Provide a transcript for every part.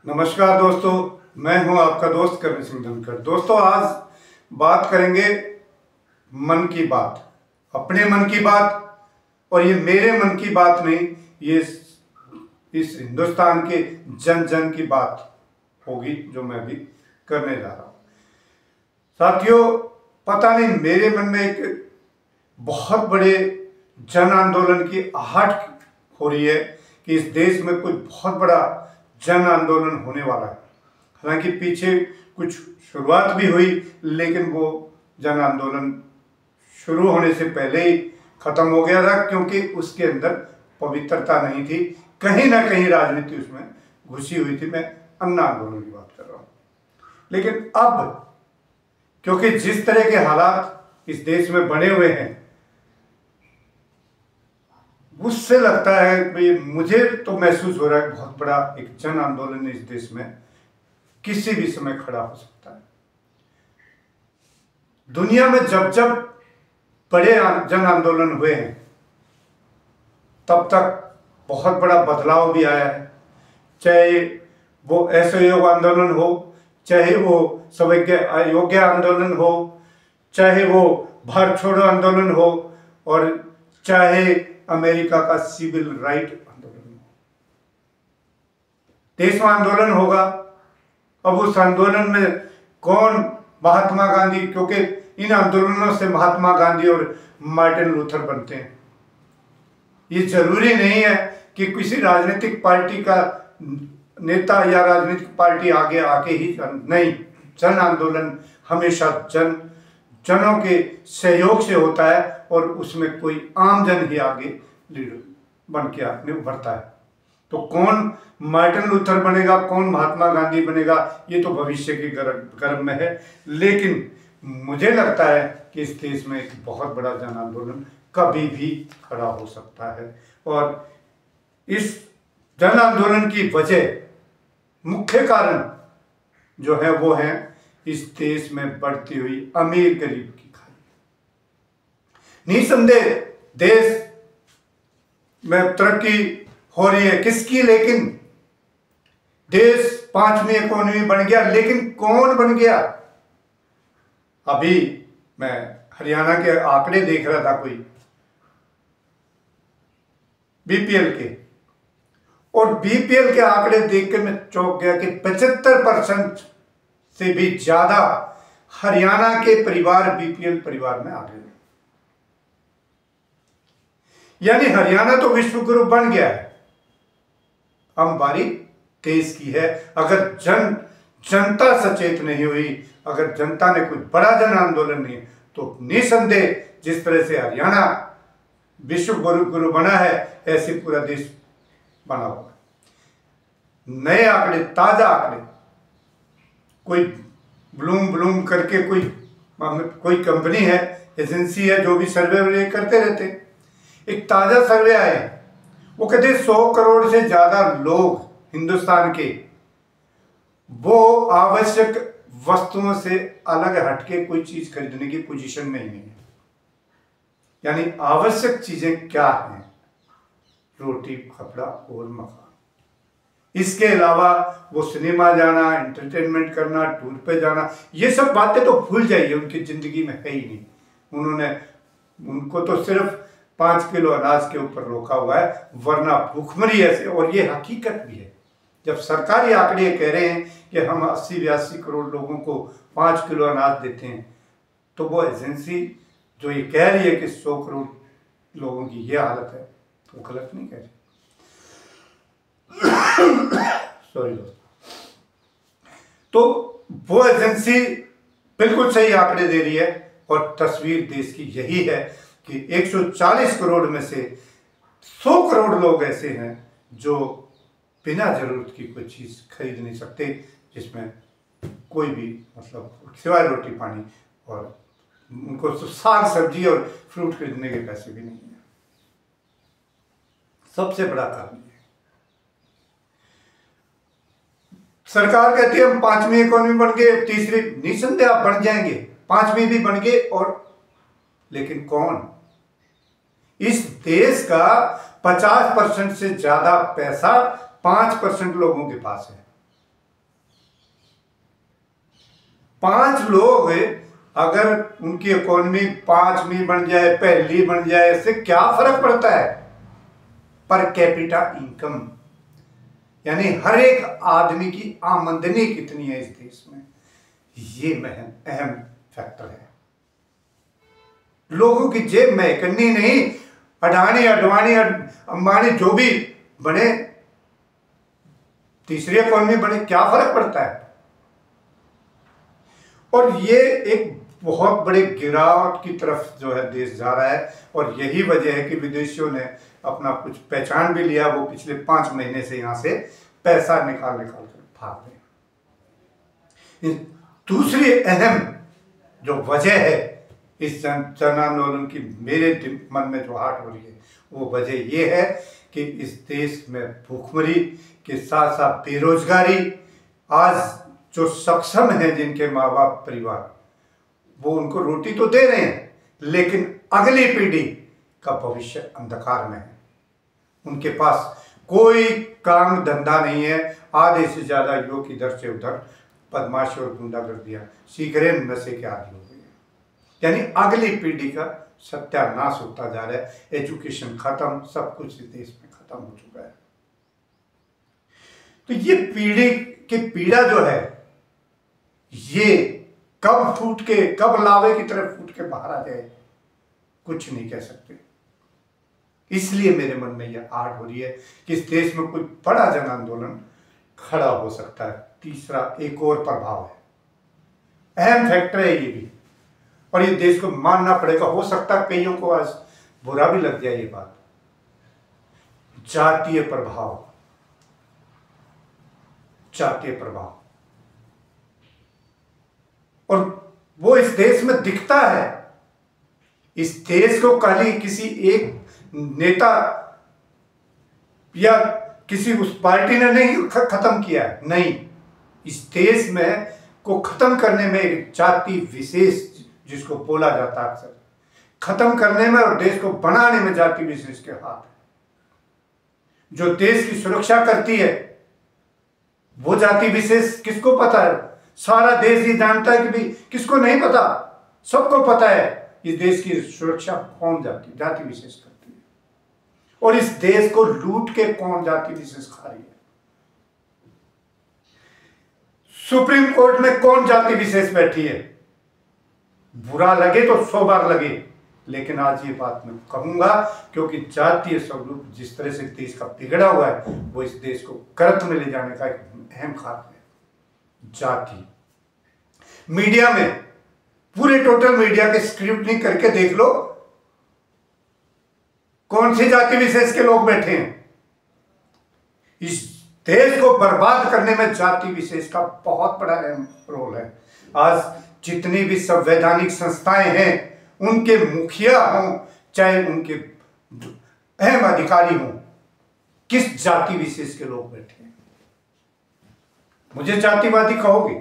नमस्कार दोस्तों, मैं हूं आपका दोस्त करण सिंह धनखड़। दोस्तों, आज बात करेंगे मन की बात, अपने मन की बात। और ये मेरे मन की बात नहीं, ये इस हिंदुस्तान के जन जन की बात होगी जो मैं भी करने जा रहा हूं। साथियों, पता नहीं मेरे मन में एक बहुत बड़े जन आंदोलन की आहट हो रही है कि इस देश में कोई बहुत बड़ा जन आंदोलन होने वाला है। हालांकि पीछे कुछ शुरुआत भी हुई, लेकिन वो जन आंदोलन शुरू होने से पहले ही खत्म हो गया था, क्योंकि उसके अंदर पवित्रता नहीं थी। कहीं ना कहीं राजनीति उसमें घुसी हुई थी। मैं अन्ना आंदोलन की बात कर रहा हूँ। लेकिन अब क्योंकि जिस तरह के हालात इस देश में बने हुए हैं, उससे लगता है कि मुझे तो महसूस हो रहा है बहुत बड़ा एक जन आंदोलन इस देश में किसी भी समय खड़ा हो सकता है। दुनिया में जब जब बड़े जन आंदोलन हुए हैं, तब तक बहुत बड़ा बदलाव भी आया है। चाहे वो असहयोग आंदोलन हो, चाहे वो सवैज्ञ अयोग्य आंदोलन हो, चाहे वो भारत छोड़ो आंदोलन हो, और चाहे अमेरिका का सिविल राइट आंदोलन हो। देश में आंदोलन होगा। अब उस आंदोलन में कौन महात्मा गांधी, क्योंकि इन आंदोलनों से महात्मा गांधी और मार्टिन लूथर बनते हैं। ये जरूरी नहीं है कि किसी राजनीतिक पार्टी का नेता या राजनीतिक पार्टी आगे आके ही नहीं। जन आंदोलन हमेशा जनों के सहयोग से होता है, और उसमें कोई आम जन ही आगे लीडर बन के उभरता है। तो कौन मार्टिन लूथर बनेगा, कौन महात्मा गांधी बनेगा, ये तो भविष्य के गर्भ में है। लेकिन मुझे लगता है कि इस देश में एक बहुत बड़ा जन आंदोलन कभी भी खड़ा हो सकता है। और इस जन आंदोलन की वजह, मुख्य कारण जो है वो है इस देश में बढ़ती हुई अमीर गरीब की खाई। निसंदेह देश में तरक्की हो रही है किसकी, लेकिन देश 5वीं इकोनॉमी बन गया। लेकिन कौन बन गया? अभी मैं हरियाणा के आंकड़े देख रहा था, कोई बीपीएल के, और बीपीएल के आंकड़े देख के मैं चौंक गया कि 75% से भी ज्यादा हरियाणा के परिवार बीपीएल परिवार में आ गए। यानी हरियाणा तो विश्व गुरु बन गया है। अब बारी देश की है। अगर जनता सचेत नहीं हुई, अगर जनता ने कोई बड़ा जन आंदोलन नहीं, तो निसंदेह जिस तरह से हरियाणा विश्व गुरु बना है, ऐसे पूरा देश बना होगा। नए आंकड़े, ताजा आंकड़े, कोई ब्लूम करके कोई कंपनी है, एजेंसी है, जो भी सर्वे करते रहते हैं। एक ताजा सर्वे आया, वो कहते 100 करोड़ से ज्यादा लोग हिंदुस्तान के वो आवश्यक वस्तुओं से अलग हटके कोई चीज खरीदने की पोजीशन में ही नहीं है। यानी आवश्यक चीजें क्या हैं? रोटी, कपड़ा और मकान। इसके अलावा वो सिनेमा जाना, एंटरटेनमेंट करना, टूर पे जाना, ये सब बातें तो भूल जाइए, उनकी जिंदगी में है ही नहीं। उनको तो सिर्फ 5 किलो अनाज के ऊपर रोका हुआ है, वरना भूखमरी ऐसे। और ये हकीकत भी है। जब सरकारी आंकड़े कह रहे हैं कि हम 80-82 करोड़ लोगों को 5 किलो अनाज देते हैं, तो वो एजेंसी जो ये कह रही है कि 100 करोड़ लोगों की ये हालत है, तो वो गलत नहीं कह रही। सॉरी दोस्तों। तो वो एजेंसी बिल्कुल सही आंकड़े दे रही है, और तस्वीर देश की यही है कि 140 करोड़ में से 100 करोड़ लोग ऐसे हैं जो बिना जरूरत की कोई चीज खरीद नहीं सकते, जिसमें कोई भी मतलब सिवाय रोटी पानी, और उनको साग सब्जी और फ्रूट खरीदने के पैसे भी नहीं है। सबसे बड़ा कारण है सरकार कहती है हम 5वीं इकोनॉमी बन गए, तीसरी, निसंदेह आप बन जाएंगे, 5वीं भी बन गए। और लेकिन कौन? इस देश का 50% से ज्यादा पैसा 5% लोगों के पास है। 5 लोग अगर उनकी इकोनॉमी 5वीं बन जाए, पहली बन जाए, इससे क्या फर्क पड़ता है? पर कैपिटा इनकम, यानी हर एक आदमी की आमदनी कितनी है इस देश में, ये अहम फैक्टर है। लोगों की जेब में करनी नहीं, अडानी अडवाणी अंबानी जो भी बने, तीसरी इकोनॉमी बने, क्या फर्क पड़ता है? और ये एक बहुत बड़े गिरावट की तरफ जो है देश जा रहा है। और यही वजह है कि विदेशियों ने अपना कुछ पहचान भी लिया, वो पिछले 5 महीने से यहां से पैसा निकाल कर भाग रहे। दूसरी अहम जो वजह है इस जन आंदोलन की, मेरे मन में जो आहट हो रही है, वो वजह ये है कि इस देश में भूखमरी के साथ साथ बेरोजगारी, आज जो सक्षम हैं जिनके माँ बाप परिवार, वो उनको रोटी तो दे रहे हैं, लेकिन अगली पीढ़ी का भविष्य अंधकार में है। उनके पास कोई काम धंधा नहीं है। आधे से ज्यादा युवक इधर से उधर बदमाशी और गुंडागर्दियां, सिगरेट, नशे के आदि हो गए हैं। यानी अगली पीढ़ी का सत्यानाश होता जा रहा है। एजुकेशन खत्म, सब कुछ इस देश में खत्म हो चुका है। तो ये पीढ़ी की पीड़ा जो है, ये कब फूट के, कब लावे की तरफ फूट के बाहर आ जाए, कुछ नहीं कह सकते। इसलिए मेरे मन में यह आहट हो रही है कि इस देश में कोई बड़ा जन आंदोलन खड़ा हो सकता है। तीसरा एक और प्रभाव है, अहम फैक्टर है ये भी, और ये देश को मानना पड़ेगा। हो सकता है कईयों को आज बुरा भी लग जाए ये बात, जातीय प्रभाव। जातीय प्रभाव, और वो इस देश में दिखता है। इस देश को खाली किसी एक नेता या किसी उस पार्टी ने नहीं खत्म किया है, नहीं। इस देश में को खत्म करने में एक जाति विशेष, जिसको बोला जाता है अक्सर, खत्म करने में और देश को बनाने में जाति विशेष के हाथ है। जो देश की सुरक्षा करती है वो जाति विशेष किसको पता है? सारा देश ही जानता है कि भी किसको नहीं पता, सबको पता है इस देश की सुरक्षा कौन जाति विशेष करती है, और इस देश को लूट के कौन जाति विशेष खा रही है। सुप्रीम कोर्ट में कौन जाति विशेष बैठी है? बुरा लगे तो 100 बार लगे, लेकिन आज ये बात मैं कहूंगा, क्योंकि जातीय स्वरूप जिस तरह से देश का बिगड़ा हुआ है, वो इस देश को कर्त में ले जाने का एक अहम कारण है। जाति मीडिया में, पूरे टोटल मीडिया के स्क्रूटनी करके देख लो, कौन सी जाति विशेष के लोग बैठे हैं। इस देश को बर्बाद करने में जाति विशेष का बहुत बड़ा अहम रोल है। आज जितनी भी संवैधानिक संस्थाएं हैं, उनके मुखिया हों चाहे उनके अहम अधिकारी हों, किस जाति विशेष के लोग बैठे हैं। मुझे जातिवादी कहोगे,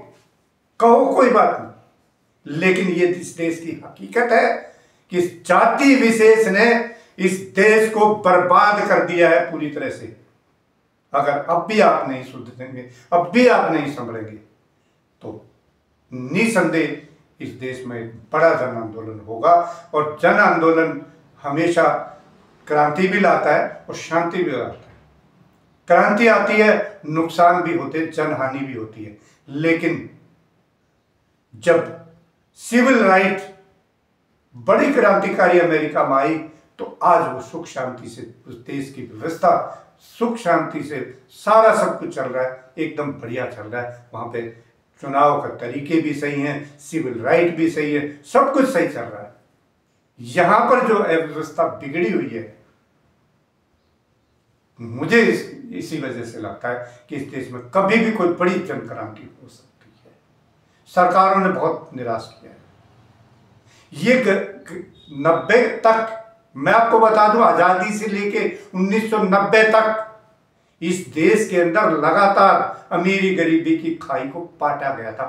कहो, कोई बात नहीं, लेकिन ये इस देश की हकीकत है कि इस जाति विशेष ने इस देश को बर्बाद कर दिया है पूरी तरह से। अगर अब भी आप नहीं सुधरेंगे, अब भी आप नहीं संभलेंगे, तो निसंदेह इस देश में एक बड़ा जन आंदोलन होगा। और जन आंदोलन हमेशा क्रांति भी लाता है और शांति भी लाता है। क्रांति आती है, नुकसान भी होते, जनहानि भी होती है, लेकिन जब सिविल राइट बड़ी क्रांतिकारी अमेरिका में आई, तो आज वो सुख शांति से उस देश की व्यवस्था, सुख शांति से सारा सब कुछ चल रहा है, एकदम बढ़िया चल रहा है। वहां पे चुनाव का तरीके भी सही हैं, सिविल राइट भी सही है, सब कुछ सही चल रहा है। यहां पर जो व्यवस्था बिगड़ी हुई है, मुझे इसी वजह से लगता है कि इस देश में कभी भी कोई बड़ी जन क्रांति हो सकती है। सरकारों ने बहुत निराश किया है। ये 90 तक, मैं आपको बता दूं, आजादी से लेके 1990 तक इस देश के अंदर लगातार अमीरी गरीबी की खाई को पाटा गया था,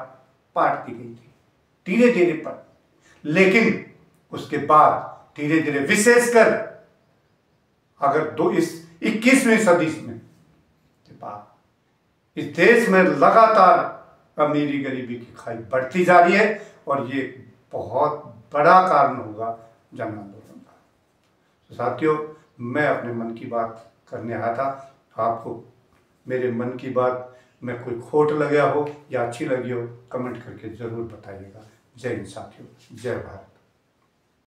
पाट दी गई थी धीरे धीरे पर। लेकिन उसके बाद धीरे धीरे, विशेषकर अगर इस 21वीं सदी में के बाद, इस देश में लगातार अमीरी गरीबी की खाई बढ़ती जा रही है और ये बहुत बड़ा कारण होगा जन आंदोलन का। तो साथियों, मैं अपने मन की बात करने आया था। आपको मेरे मन की बात में कोई खोट लगा हो या अच्छी लगी हो, कमेंट करके ज़रूर बताइएगा। जय हिंद साथियों, जय भारत।